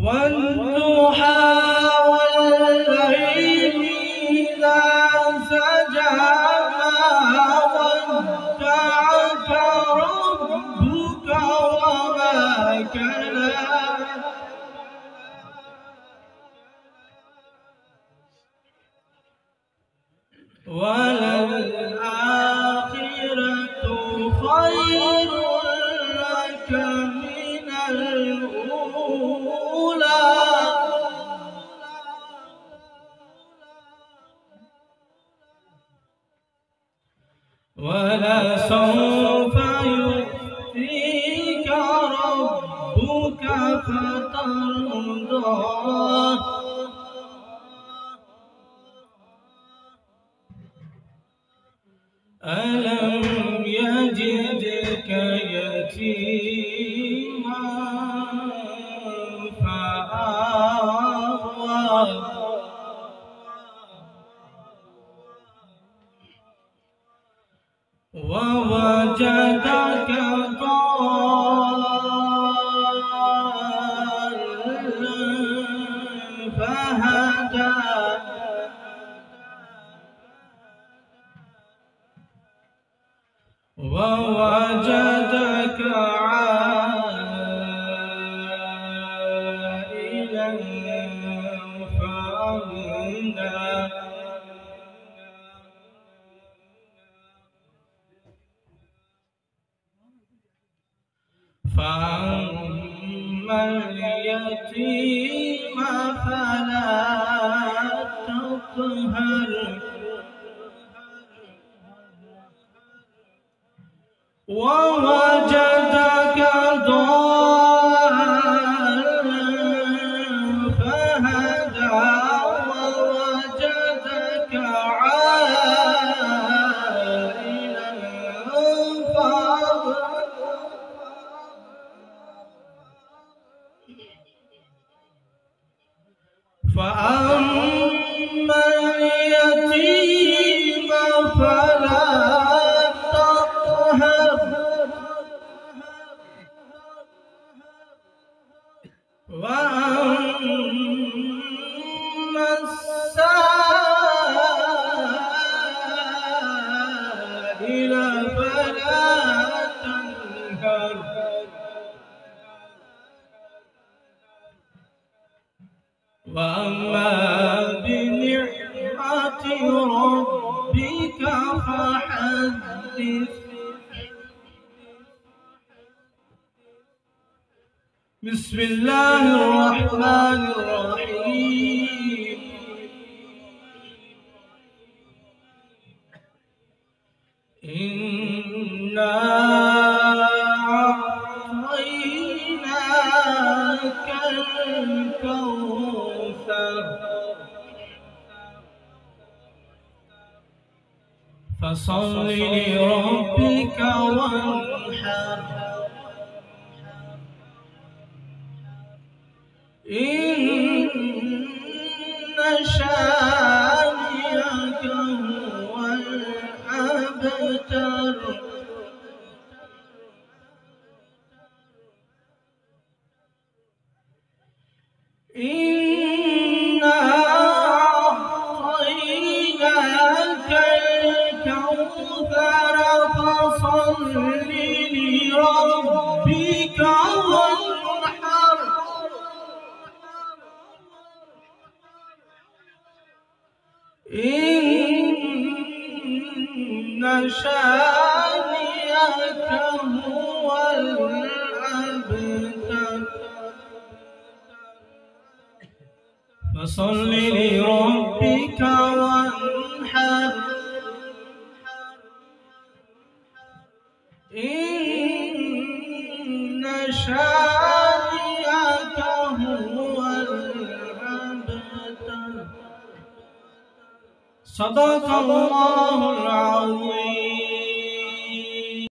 والضحى والليل إذا سجى ما ودعك ربك وما كلى وللآخرة خير لك من الأولى ولسوف يؤتيك ربك فترضى ألم يجدك يتيما فآوى ووجدك ضالا فهدى ووجدك عائلا فأغنى فأما اليتيم فلا تقهر ووجدك ضالا فهدى ووجدك عائلا فأما اليتيم فلا تقهر وأما السائل فلا تنهر وأما بنعمة ربك فحدث بسم الله الرحمن الرحيم إنا أعطيناك الكوثر فصل لربك وانحر إن شانئك هو الأبتر إنا أعطيناك الكوثر فصل لربك وانحر إن شانئك هو الأبتر فصل لربك وانحر إن شانئك هو الأبتر صدق الله العظيم.